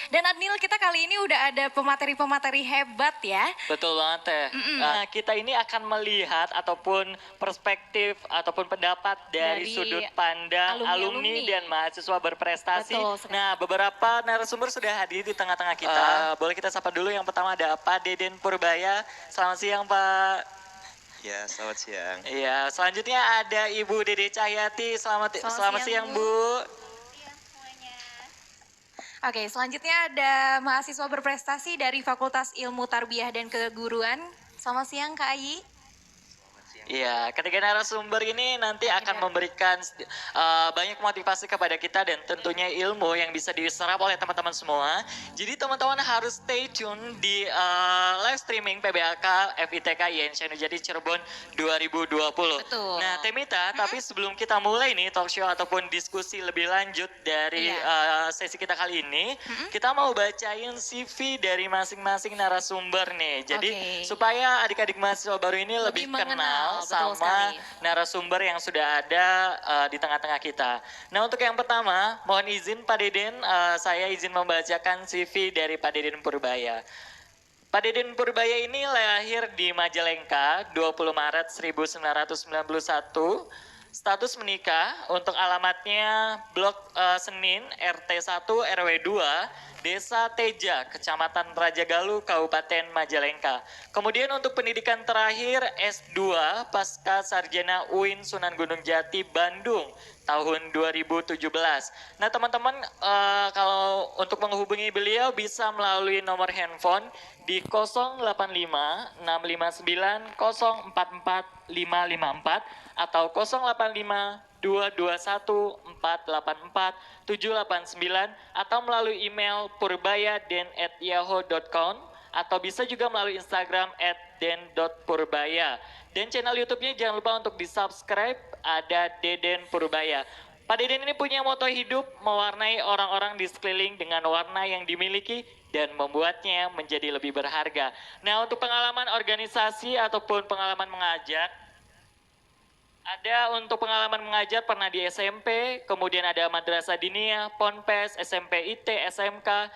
Dan Adnil, kita kali ini udah ada pemateri-pemateri hebat ya. Betul banget Teh. Nah, kita ini akan melihat ataupun perspektif ataupun pendapat dari sudut pandang alumni dan mahasiswa berprestasi. Betul, nah, beberapa narasumber sudah hadir di tengah-tengah kita. Boleh kita sapa dulu. Yang pertama ada Pak Deden Purbaya. Selamat siang Pak. Ya, selamat siang. Iya, selanjutnya ada Ibu Dede Cahyati. Selamat siang Bu. Oke, selanjutnya ada mahasiswa berprestasi dari Fakultas Ilmu Tarbiyah dan Keguruan. Selamat siang Kak Ayi. Iya, ketiga narasumber ini nanti akan memberikan banyak motivasi kepada kita dan tentunya ilmu yang bisa diserap oleh teman-teman semua. Jadi teman-teman harus stay tune di live streaming PBAK FITK IAIN Syekh Nurjati Cirebon 2020. Betul. Nah, Temita, tapi sebelum kita mulai nih talk show ataupun diskusi lebih lanjut dari sesi kita kali ini, kita mau bacain CV dari masing-masing narasumber nih. Jadi supaya adik-adik mahasiswa baru ini lebih kenal sama narasumber yang sudah ada di tengah-tengah kita. Nah, untuk yang pertama, mohon izin Pak Deden, saya izin membacakan CV dari Pak Deden Purbaya. Pak Deden Purbaya ini lahir di Majalengka 20 Maret 1991. Status menikah, untuk alamatnya Blok Senin, RT 1 RW 2, Desa Teja, Kecamatan Rajagaluh, Kabupaten Majalengka. Kemudian untuk pendidikan terakhir S2 Pasca Sarjana UIN Sunan Gunung Jati, Bandung tahun 2017. Nah teman-teman, kalau untuk menghubungi beliau bisa melalui nomor handphone di 085 659 044 554 atau 085 221 484 789 atau melalui email purbaya@yahoo.com atau bisa juga melalui Instagram @den.purbaya. Dan channel YouTube-nya jangan lupa untuk di-subscribe, ada Deden Purbaya. Pak Deden ini punya moto hidup, mewarnai orang-orang di sekeliling dengan warna yang dimiliki dan membuatnya menjadi lebih berharga. Nah, untuk pengalaman organisasi ataupun pengalaman mengajar, ada untuk pengalaman mengajar pernah di SMP, kemudian ada Madrasah Diniyah, Ponpes, SMP IT, SMK,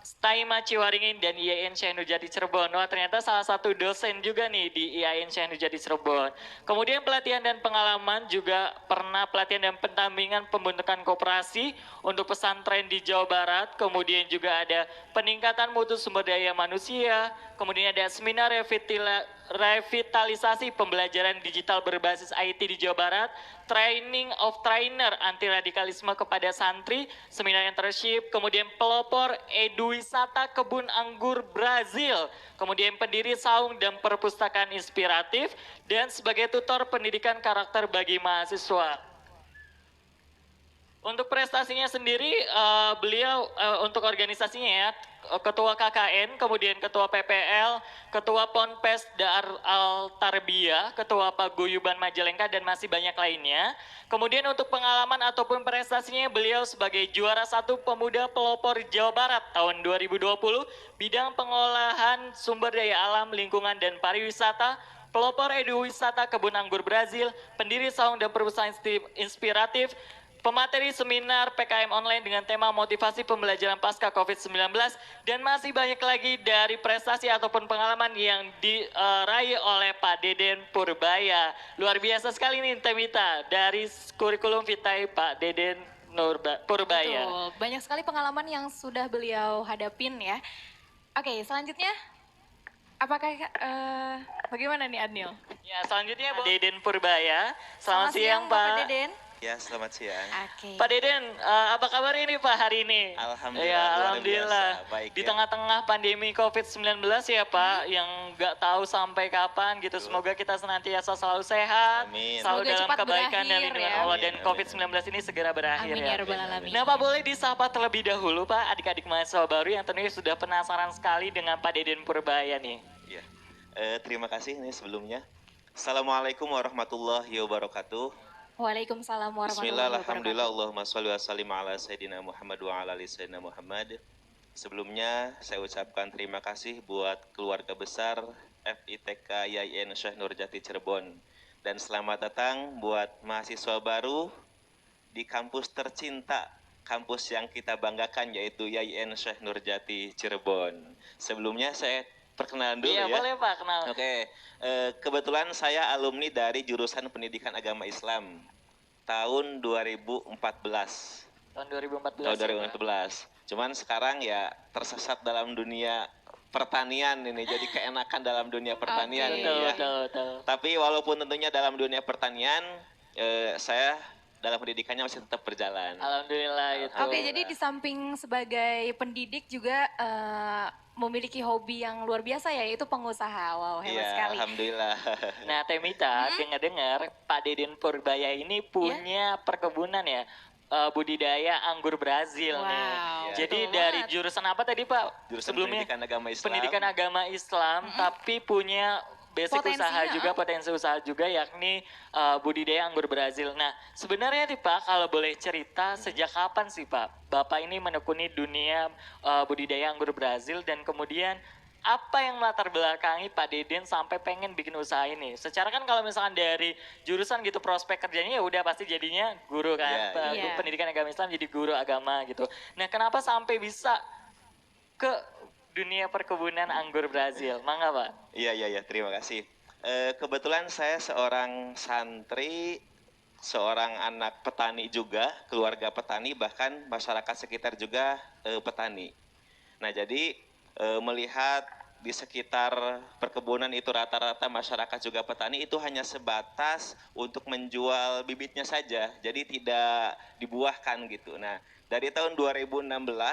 Staima Ciwaringin, dan IAIN Syekh Nurjati Cirebon. Wah, ternyata salah satu dosen juga nih di IAIN Syekh Nurjati Cirebon. Kemudian pelatihan dan pengalaman juga pernah pelatihan dan pendampingan pembentukan koperasi untuk pesantren di Jawa Barat. Kemudian juga ada peningkatan mutu sumber daya manusia. Kemudian ada seminar revitalisasi pembelajaran digital berbasis IT di Jawa Barat, training of trainer anti radikalisme kepada santri, seminar internship, kemudian pelopor eduwisata kebun anggur Brazil, kemudian pendiri saung dan perpustakaan inspiratif, dan sebagai tutor pendidikan karakter bagi mahasiswa. Untuk prestasinya sendiri, beliau untuk organisasinya ya, Ketua KKN, kemudian Ketua PPL, Ketua Ponpes Dar Al Tarbiyah, Ketua Paguyuban Majalengka, dan masih banyak lainnya. Kemudian untuk pengalaman ataupun prestasinya, beliau sebagai juara 1 Pemuda Pelopor Jawa Barat tahun 2020, bidang pengolahan sumber daya alam, lingkungan, dan pariwisata, pelopor eduwisata kebun anggur Brazil, pendiri saung dan perpustakaan inspiratif, pemateri seminar PKM online dengan tema motivasi pembelajaran pasca COVID-19, dan masih banyak lagi dari prestasi ataupun pengalaman yang diraih oleh Pak Deden Purbaya. Luar biasa sekali nih Temita, dari kurikulum vitae Pak Deden Purbaya. Betul, banyak sekali pengalaman yang sudah beliau hadapin ya. Oke, selanjutnya apakah bagaimana nih Adnil? Ya, selanjutnya Pak Deden Purbaya. Selamat siang Pak Deden. Ya, selamat siang. Pak Deden, apa kabar ini Pak hari ini? Alhamdulillah. Ya, alhamdulillah. Baik, di ya. tengah-tengah pandemi COVID-19 ya Pak, yang nggak tahu sampai kapan gitu. Semoga kita senantiasa selalu sehat, Amin. selalu Semoga dalam cepat kebaikan dan berakhir lindungan ya. Allah, Amin, dan amin, COVID-19 ini segera berakhir Amin ya rabbal alamin. Nah Pak, boleh disapa terlebih dahulu Pak, adik-adik mahasiswa baru yang tentunya sudah penasaran sekali dengan Pak Deden Purbaya nih. Ya. Terima kasih nih sebelumnya. Assalamualaikum warahmatullahi wabarakatuh. Waalaikumsalam warahmatullahi Bismillah, wabarakatuh. alhamdulillah, Allahumma sholli wa sallim ala Sayyidina Muhammad wa ala ali Sayyidina Muhammad. Sebelumnya saya ucapkan terima kasih buat keluarga besar FITK IAIN Syekh Nurjati Cirebon. Dan selamat datang buat mahasiswa baru di kampus tercinta kampus yang kita banggakan yaitu YIN Syekh Nurjati Cirebon. Sebelumnya saya perkenalan dulu Iya, ya. boleh Pak, kenal. Oke, kebetulan saya alumni dari jurusan Pendidikan Agama Islam tahun 2014. Tahun 2014. Tahun ya, Pak? 2014. Cuman sekarang ya tersesat dalam dunia pertanian ini, jadi keenakan dalam dunia pertanian Oke. ini Betul, ya. betul, betul. Tapi walaupun tentunya dalam dunia pertanian, saya dalam pendidikannya masih tetap berjalan. Alhamdulillah itu. Oke, jadi di samping sebagai pendidik juga memiliki hobi yang luar biasa ya, yaitu pengusaha. Wow, hebat Iya, sekali. alhamdulillah. Nah, Temita, dengar-dengar Pak Deden Purbaya ini punya perkebunan ya, budidaya anggur Brazil nih. Wow, Jadi betul dari banget. jurusan apa tadi Pak? Jurusan Sebelumnya Pendidikan Agama Islam. Pendidikan agama Islam, tapi punya basic Potensi, usaha ya. juga, potensi usaha juga, yakni budidaya anggur Brazil. Nah, sebenarnya nih Pak, kalau boleh cerita, sejak kapan sih Pak Bapak ini menekuni dunia budidaya anggur Brazil, dan kemudian apa yang melatar belakangi Pak Deden sampai pengen bikin usaha ini? Secara kan kalau misalkan dari jurusan gitu, prospek kerjanya ya udah pasti jadinya guru kan, Iya, iya. pendidikan agama Islam jadi guru agama gitu. Nah, kenapa sampai bisa ke dunia perkebunan anggur Brazil? Mangga Pak. Iya, terima kasih. Kebetulan saya seorang santri, seorang anak petani juga, keluarga petani, bahkan masyarakat sekitar juga petani. Nah, jadi melihat di sekitar perkebunan itu rata-rata masyarakat juga petani, itu hanya sebatas untuk menjual bibitnya saja, jadi tidak dibuahkan gitu. Nah, dari tahun 2016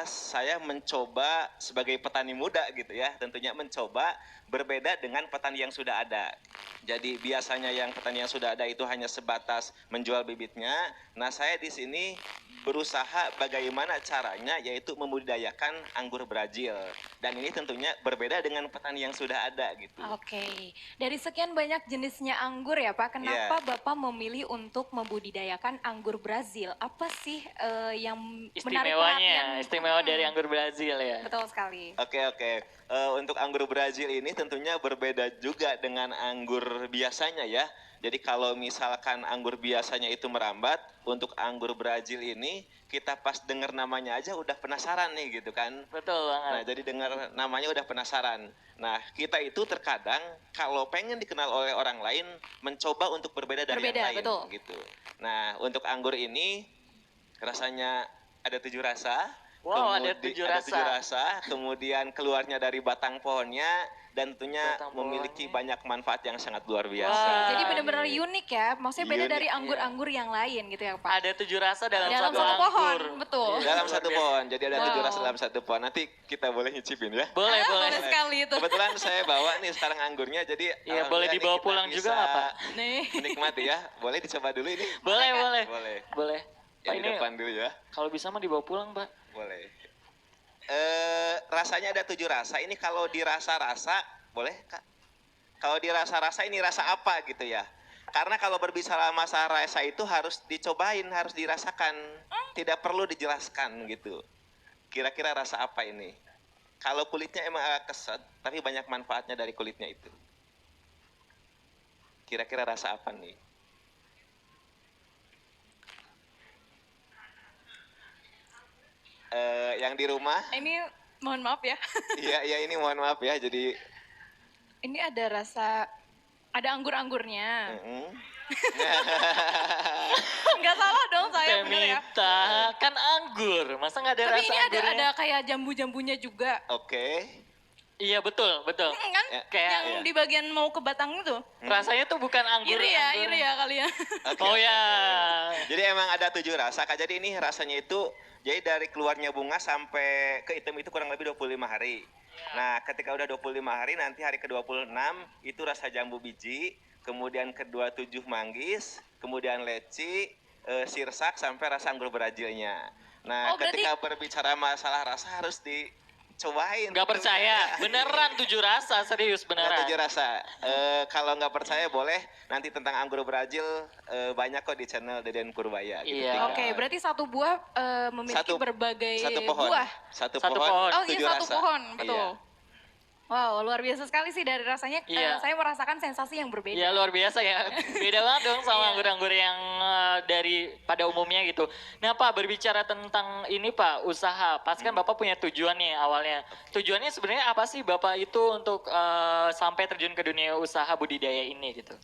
saya mencoba sebagai petani muda gitu ya, tentunya mencoba berbeda dengan petani yang sudah ada. Jadi biasanya yang petani yang sudah ada itu hanya sebatas menjual bibitnya. Nah, saya di sini berusaha bagaimana caranya, yaitu membudidayakan anggur Brazil. Dan ini tentunya berbeda dengan petani yang sudah ada gitu. Oke, dari sekian banyak jenisnya anggur ya Pak, kenapa Bapak memilih untuk membudidayakan anggur Brazil? Apa sih yang menarik perhatian? Istimewa dari anggur Brazil ya. Betul sekali. Oke. Untuk anggur Brazil ini tentunya berbeda juga dengan anggur biasanya ya. Jadi kalau misalkan anggur biasanya itu merambat, untuk anggur Brazil ini kita pas dengar namanya aja udah penasaran nih gitu kan. Betul banget. Nah, jadi dengar namanya udah penasaran. Nah, kita itu terkadang kalau pengen dikenal oleh orang lain, mencoba untuk berbeda dari Berbeda, yang lain betul. gitu. Nah, untuk anggur ini rasanya ada 7 rasa. Wow, ada 7 Ada rasa. 7 rasa, kemudian keluarnya dari batang pohonnya, dan tentunya Batang memiliki pohonnya. banyak manfaat yang sangat luar biasa. Wah, Jadi benar-benar unik ya, maksudnya beda Unik, dari iya. anggur-anggur yang lain gitu ya Pak? Ada 7 rasa dalam Dalam satu satu pohon, anggur. betul. Iya, Dalam luar satu biasa. pohon, jadi ada 7 Wow. rasa dalam satu pohon. Nanti kita boleh nyicipin ya. Boleh, boleh. Boleh sekali itu. Kebetulan saya bawa nih sekarang anggurnya, jadi Iya, boleh alhamdulillah nih dibawa kita pulang juga bisa nggak, Pak? Nih. menikmati ya. Boleh dicoba dulu ini? Boleh, boleh. Boleh. Boleh. Pak, Yang di ini depan dulu ya. kalau bisa mah dibawa pulang, Pak. Boleh. Rasanya ada 7 rasa. Ini kalau dirasa-rasa, boleh Kak? Kalau dirasa-rasa ini rasa apa gitu ya? Karena kalau berbicara masalah rasa itu harus dicobain, harus dirasakan. Tidak perlu dijelaskan gitu. Kira-kira rasa apa ini? Kalau kulitnya emang agak keset, tapi banyak manfaatnya dari kulitnya itu. Kira-kira rasa apa nih? Yang di rumah? Ini mohon maaf ya. Iya ini mohon maaf ya. Jadi Ini ada rasa, ada anggur-anggurnya. Nggak salah dong saya bener ya. Temita, kan anggur. Masa nggak ada Tapi rasa ini ada anggurnya? kayak jambu-jambunya juga. Oke. Iya, betul, betul. Kan? Ya, Kayak Yang iya. di bagian mau ke batang itu. rasanya tuh bukan anggur. Iri ya kali ya. Oke, Oh oke, ya. oke. Jadi emang ada 7 rasa Kak. Jadi ini rasanya itu, jadi dari keluarnya bunga sampai ke hitam itu kurang lebih 25 hari. Nah, ketika udah 25 hari, nanti hari ke-26 itu rasa jambu biji, kemudian ke-27 manggis, kemudian leci, sirsak, sampai rasa anggur Brazilnya. Nah, Oh, berarti- ketika berbicara masalah rasa harus dicobain. Nggak percaya, beneran 7 rasa, serius beneran. 7 rasa. Kalau nggak percaya boleh nanti tentang anggur Brazil banyak kok di channel Deden Purbaya. Gitu. Iya. Tinggal Oke, berarti satu buah memiliki berbagai satu pohon. buah. Satu Satu pohon. pohon. Oh iya, 7 satu rasa. pohon, betul. Iya. Wow, luar biasa sekali sih dari rasanya. Iya. Saya merasakan sensasi yang berbeda. Iya luar biasa ya, beda banget dong sama Iya. anggur-anggur yang dari pada umumnya gitu. Nah Pak, berbicara tentang ini Pak, usaha, pasti kan Bapak punya tujuan nih awalnya. Tujuannya sebenarnya apa sih Bapak itu untuk sampai terjun ke dunia usaha budidaya ini gitu?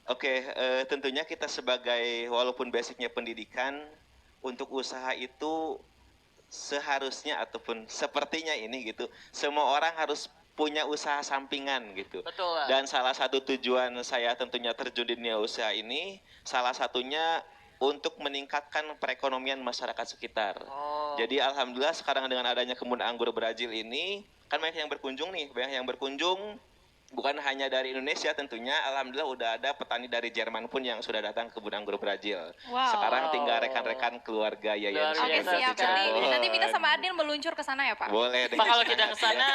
Oke, tentunya kita sebagai walaupun basicnya pendidikan, untuk usaha itu seharusnya ataupun sepertinya ini gitu, semua orang harus punya usaha sampingan gitu. Betul Pak. Dan salah satu tujuan saya tentunya terjun di dunia usaha ini, salah satunya untuk meningkatkan perekonomian masyarakat sekitar. Oh. Jadi alhamdulillah sekarang dengan adanya kebun anggur Brazil ini, kan banyak yang berkunjung nih, banyak yang berkunjung. Bukan hanya dari Indonesia tentunya, alhamdulillah udah ada petani dari Jerman pun yang sudah datang ke kebun anggur Brazil. Wow. Sekarang tinggal rekan-rekan keluarga Yayan Luar Oke biasa siap, sekali. nanti Mita sama Adil meluncur ke sana ya Pak? Boleh deh. Pak kalau kita ke sana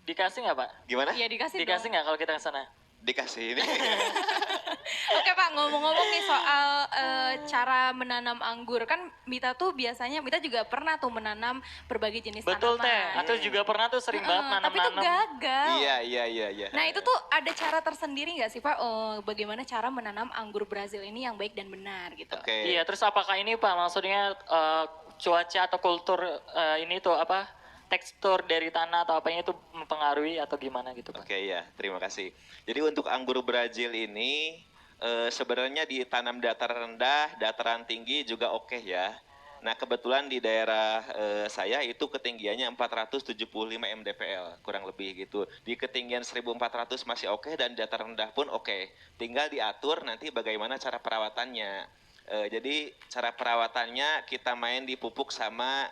dikasih nggak Pak? Gimana? Iya dikasih Dikasih dong. nggak kalau kita ke sana? Dikasih ini. Oke Pak, ngomong-ngomong nih soal cara menanam anggur. Kan Mita tuh biasanya, Mita juga pernah tuh menanam berbagai jenis Betul tanaman. Teh, atau juga pernah tuh sering banget Tapi tuh nanam-nanam. gagal. Iya. Nah itu tuh ada cara tersendiri nggak sih Pak, bagaimana cara menanam anggur Brazil ini yang baik dan benar gitu? Oke. Iya, terus apakah ini Pak maksudnya cuaca atau kultur ini tuh apa tekstur dari tanah atau apanya itu mempengaruhi atau gimana gitu Pak? Oke ya, terima kasih. Jadi untuk anggur Brazil ini sebenarnya ditanam dataran rendah, dataran tinggi juga oke ya. Nah kebetulan di daerah saya itu ketinggiannya 475 mdpl kurang lebih gitu. Di ketinggian 1400 masih oke dan dataran rendah pun oke. Tinggal diatur nanti bagaimana cara perawatannya. Jadi cara perawatannya kita main di pupuk sama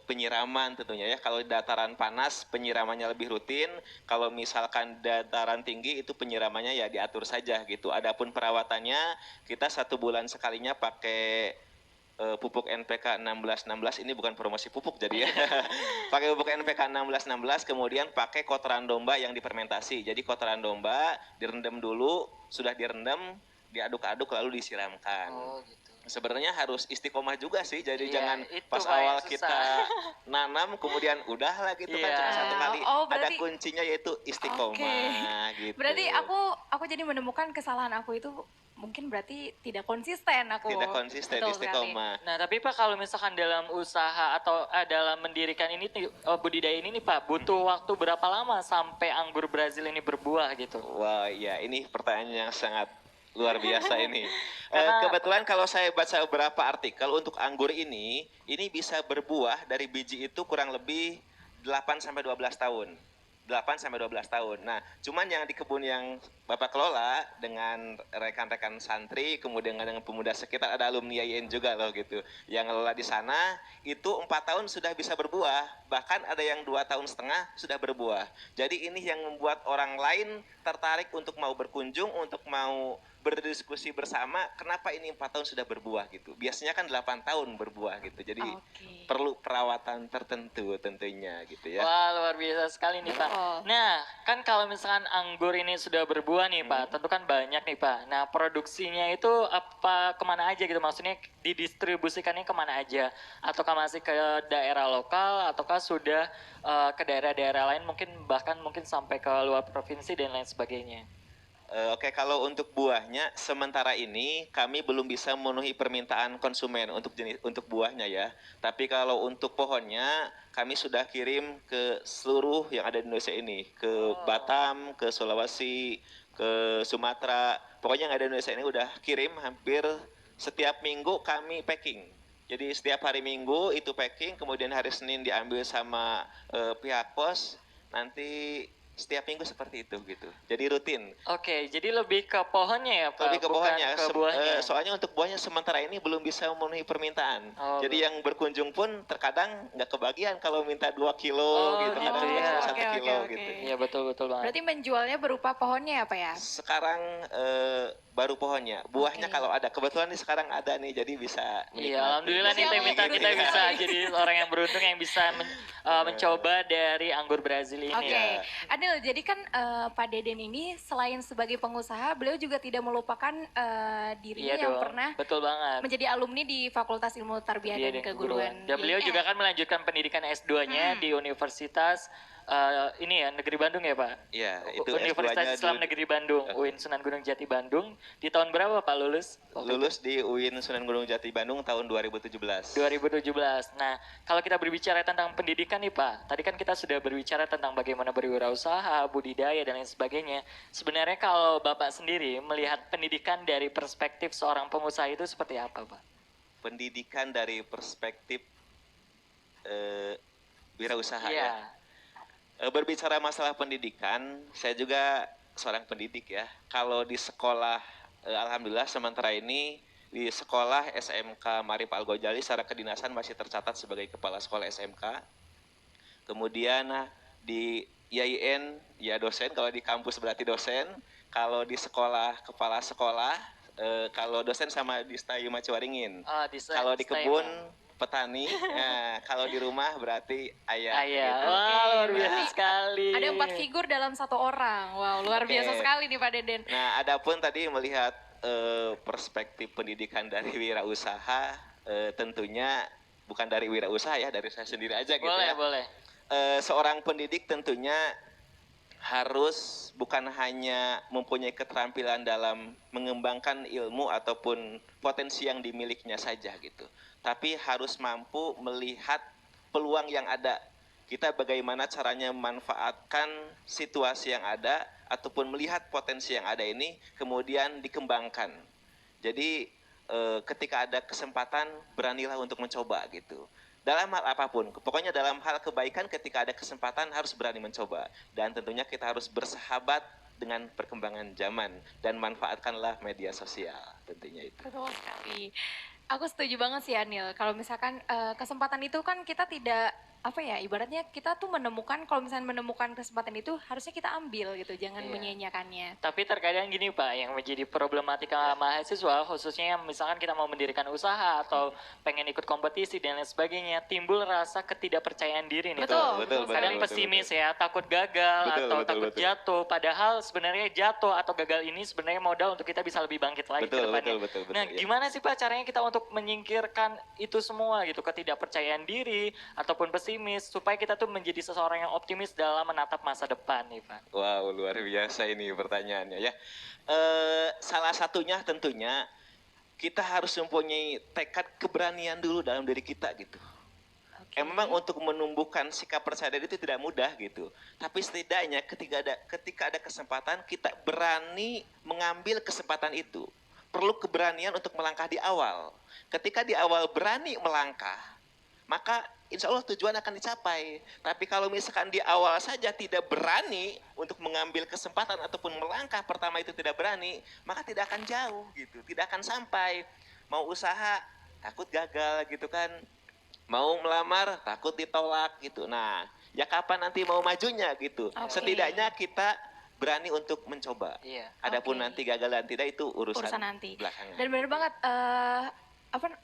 penyiraman tentunya ya. Kalau dataran panas penyiramannya lebih rutin, kalau misalkan dataran tinggi itu penyiramannya ya diatur saja gitu. Adapun perawatannya kita 1 bulan sekalinya pakai pupuk NPK 1616, ini bukan promosi pupuk jadi ya. Pakai pupuk NPK 1616, kemudian pakai kotoran domba yang difermentasi. Jadi kotoran domba direndam dulu, sudah direndam diaduk-aduk lalu disiramkan. Oh gitu. Sebenarnya harus istiqomah juga sih, jadi Iya, jangan itu pas Pak yang awal susah. kita nanam kemudian udah lah gitu kan Iya. cuma satu kali. Oh, Ada berarti- kuncinya yaitu istiqomah gitu. Berarti aku jadi menemukan kesalahan aku itu mungkin berarti tidak konsisten aku. tidak konsisten, Betul sekali. istiqomah. Nah tapi Pak kalau misalkan dalam usaha atau dalam mendirikan ini budidaya ini nih Pak butuh waktu berapa lama sampai anggur Brazil ini berbuah gitu? Wah, iya ini pertanyaan yang sangat luar biasa ini. Karena- Kebetulan kalau saya baca beberapa artikel untuk anggur ini bisa berbuah dari biji itu kurang lebih 8 sampai 12 tahun. 8 sampai 12 tahun. Nah, cuman yang di kebun yang Bapak kelola dengan rekan-rekan santri, kemudian dengan pemuda sekitar, ada alumni IAIN juga loh gitu. Yang ngelola di sana itu 4 tahun sudah bisa berbuah, bahkan ada yang 2,5 tahun sudah berbuah. Jadi ini yang membuat orang lain tertarik untuk mau berkunjung, untuk mau berdiskusi bersama, kenapa ini 4 tahun sudah berbuah gitu. Biasanya kan 8 tahun berbuah gitu. Jadi Oke. perlu perawatan tertentu tentunya gitu ya. Wah luar biasa sekali nih Pak. Oh. Nah kan kalau misalkan anggur ini sudah berbuah nih Pak, tentu kan banyak nih Pak. Nah produksinya itu apa kemana aja gitu? Maksudnya didistribusikannya kemana aja? Ataukah masih ke daerah lokal? Ataukah sudah ke daerah-daerah lain mungkin bahkan mungkin sampai ke luar provinsi dan lain sebagainya? Oke, kalau untuk buahnya sementara ini kami belum bisa memenuhi permintaan konsumen untuk buahnya ya. Tapi kalau untuk pohonnya kami sudah kirim ke seluruh yang ada di Indonesia ini, ke Batam, ke Sulawesi, ke Sumatera. Pokoknya yang ada di Indonesia ini udah kirim hampir setiap minggu kami packing. Jadi setiap hari Minggu itu packing, kemudian hari Senin diambil sama pihak pos. Nanti setiap minggu seperti itu gitu. Jadi rutin. Oke, jadi lebih ke pohonnya ya Pak? Lebih ke bukan pohonnya. ke buahnya. Soalnya untuk buahnya sementara ini belum bisa memenuhi permintaan. Oh, Jadi yang berkunjung pun terkadang nggak kebagian kalau minta 2 kilo Oh, gitu, gitu kadang ya. cuma 1 Oke, oke, kilo oke. gitu. Iya betul banget. Berarti menjualnya berupa pohonnya ya Pak ya? Sekarang baru pohonnya. Buahnya Oke. kalau ada, kebetulan nih sekarang ada nih, jadi bisa Iya, menikmati. alhamdulillah nih Siap, Teh Mita gitu kita ya. bisa jadi orang yang beruntung yang bisa mencoba dari anggur Brazil ini. Oke, Iya. Adil, jadi kan Pak Deden ini selain sebagai pengusaha, beliau juga tidak melupakan dirinya Iya yang dong, pernah betul banget. menjadi alumni di Fakultas Ilmu Tarbiyah Iya, dan Keguruan. Dan beliau IAIN. juga kan melanjutkan pendidikan S2-nya di Universitas ini ya Negeri Bandung ya Pak? Iya, itu Universitas S2-nya Islam Negeri Bandung, UIN Sunan Gunung Jati Bandung. Di tahun berapa Pak lulus? lulus di UIN Sunan Gunung Jati Bandung tahun 2017. 2017. Nah, kalau kita berbicara tentang pendidikan nih Pak, tadi kan kita sudah berbicara tentang bagaimana berwirausaha, budidaya dan lain sebagainya. Sebenarnya kalau Bapak sendiri melihat pendidikan dari perspektif seorang pengusaha itu seperti apa Pak? Pendidikan dari perspektif wirausaha Iya. ya. Berbicara masalah pendidikan, saya juga seorang pendidik ya. Kalau di sekolah, alhamdulillah sementara ini di sekolah SMK Marif Al Ghazali secara kedinasan masih tercatat sebagai kepala sekolah SMK. Kemudian di IAIN ya dosen, kalau di kampus berarti dosen. Kalau di sekolah kepala sekolah, kalau dosen sama di Stayuma Ciwaringin. Kalau di kebun petani, nah, kalau di rumah berarti ayah. Ayah, gitu. wah luar biasa Berarti sekali. Ada 4 figur dalam satu orang. Wow, luar Oke. biasa sekali nih Pak Deden. Nah, adapun tadi melihat perspektif pendidikan dari wirausaha, tentunya bukan dari wirausaha ya, dari saya sendiri aja gitu Boleh, ya. boleh. Seorang pendidik tentunya harus bukan hanya mempunyai keterampilan dalam mengembangkan ilmu ataupun potensi yang dimilikinya saja gitu, tapi harus mampu melihat peluang yang ada. Kita bagaimana caranya memanfaatkan situasi yang ada ataupun melihat potensi yang ada ini kemudian dikembangkan. Jadi ketika ada kesempatan beranilah untuk mencoba gitu. Dalam hal apapun, pokoknya dalam hal kebaikan ketika ada kesempatan harus berani mencoba. Dan tentunya kita harus bersahabat dengan perkembangan zaman dan manfaatkanlah media sosial tentunya itu. Betul sekali. Aku setuju banget sih Anil. Kalau misalkan kesempatan itu kan kita tidak apa ya, ibaratnya kita tuh menemukan, kalau misalnya menemukan kesempatan itu harusnya kita ambil gitu, jangan Iya. menyia-nyiakannya. Tapi terkadang gini Pak, yang menjadi problematika mahasiswa, khususnya yang misalkan kita mau mendirikan usaha atau pengen ikut kompetisi dan lain sebagainya, timbul rasa ketidakpercayaan diri nih. Betul, betul, betul Kadang sekali. pesimis ya, takut gagal Betul, atau betul, takut betul. jatuh. Padahal sebenarnya jatuh atau gagal ini sebenarnya modal untuk kita bisa lebih bangkit lagi ke Betul, depannya. betul, betul, Nah, ya. gimana sih Pak caranya kita untuk menyingkirkan itu semua gitu, ketidakpercayaan diri ataupun pesimis, supaya kita tuh menjadi seseorang yang optimis dalam menatap masa depan nih Pak? Wow, luar biasa ini pertanyaannya ya. Salah satunya tentunya kita harus mempunyai tekad keberanian dulu dalam diri kita gitu. Oke. Memang untuk menumbuhkan sikap percaya diri itu tidak mudah gitu. Tapi setidaknya ketika ada kesempatan kita berani mengambil kesempatan itu. Perlu keberanian untuk melangkah di awal. Ketika di awal berani melangkah, maka insya Allah tujuan akan dicapai. Tapi kalau misalkan di awal saja tidak berani untuk mengambil kesempatan ataupun melangkah pertama itu tidak berani, maka tidak akan jauh gitu, tidak akan sampai. Mau usaha takut gagal gitu kan, mau melamar takut ditolak gitu. Nah, ya kapan nanti mau majunya gitu. Oke. Setidaknya kita berani untuk mencoba. Iya. Adapun Oke. nanti gagal dan tidak itu urusan nanti. belakangan. Dan benar banget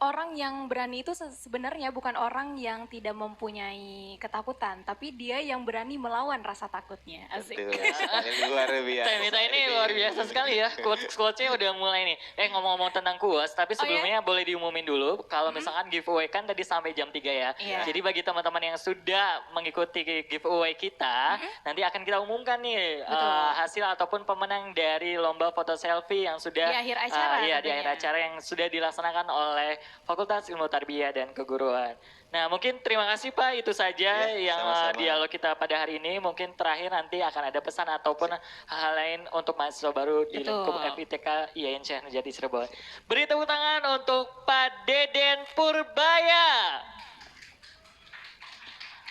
orang yang berani itu sebenarnya bukan orang yang tidak mempunyai ketakutan, tapi dia yang berani melawan rasa takutnya. Asik. Betul sekali, luar biasa. Temita ini luar biasa sekali ya, quotes-nya udah mulai nih. Ngomong-ngomong tentang kuas, tapi sebelumnya boleh diumumin dulu, kalau misalkan giveaway kan tadi sampai jam 3 ya. Iya. Jadi bagi teman-teman yang sudah mengikuti giveaway kita, nanti akan kita umumkan nih Betul. hasil ataupun pemenang dari lomba foto selfie yang sudah Di akhir acara iya, di tentunya. akhir acara yang sudah dilaksanakan oleh Fakultas Ilmu Tarbiyah dan Keguruan. Nah, mungkin terima kasih Pak, itu saja Ya, yang sama-sama. dialog kita pada hari ini. Mungkin terakhir nanti akan ada pesan ataupun hal lain untuk mahasiswa baru di Betul. lingkup FITK IAIN Syekh Nurjati Cirebon. Beri tepuk tangan untuk Pak Deden Purbaya.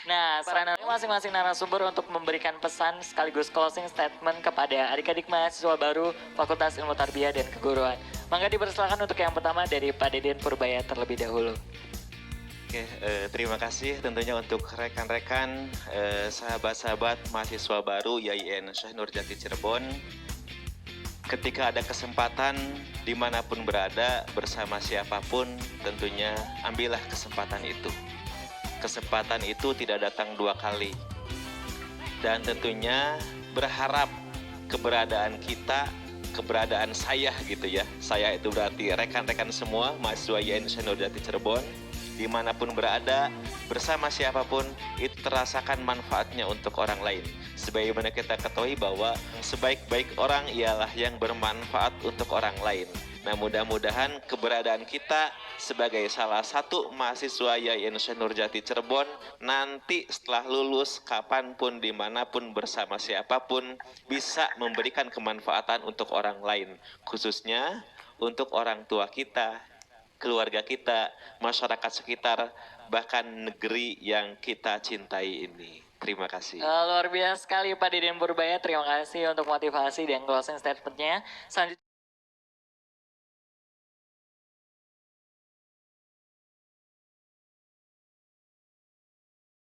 Nah, sarana masing-masing narasumber untuk memberikan pesan sekaligus closing statement kepada adik-adik mahasiswa baru Fakultas Ilmu Tarbiyah dan Keguruan. Mangga dipersilakan untuk yang pertama dari Pak Deden Purbaya terlebih dahulu. Oke, terima kasih tentunya untuk rekan-rekan, sahabat-sahabat mahasiswa baru IAIN Syekh Nurjati Cirebon. Ketika ada kesempatan dimanapun berada bersama siapapun, tentunya ambillah kesempatan itu. Kesempatan itu tidak datang 2 kali. Dan tentunya berharap keberadaan kita, keberadaan saya gitu ya. Saya itu berarti rekan-rekan semua mahasiswa IAIN Syekh Nurjati Cirebon dimanapun berada, bersama siapapun, itu terasakan manfaatnya untuk orang lain. Sebagaimana kita ketahui bahwa sebaik-baik orang ialah yang bermanfaat untuk orang lain. Nah, mudah-mudahan keberadaan kita sebagai salah satu mahasiswa YAIN Syekh Nurjati Cirebon nanti setelah lulus kapanpun dimanapun bersama siapapun bisa memberikan kemanfaatan untuk orang lain, khususnya untuk orang tua kita, keluarga kita, masyarakat sekitar, bahkan negeri yang kita cintai ini. Terima kasih. Luar biasa sekali Pak Deden Purbaya, terima kasih untuk motivasi dan closing statement-nya. Selanjutnya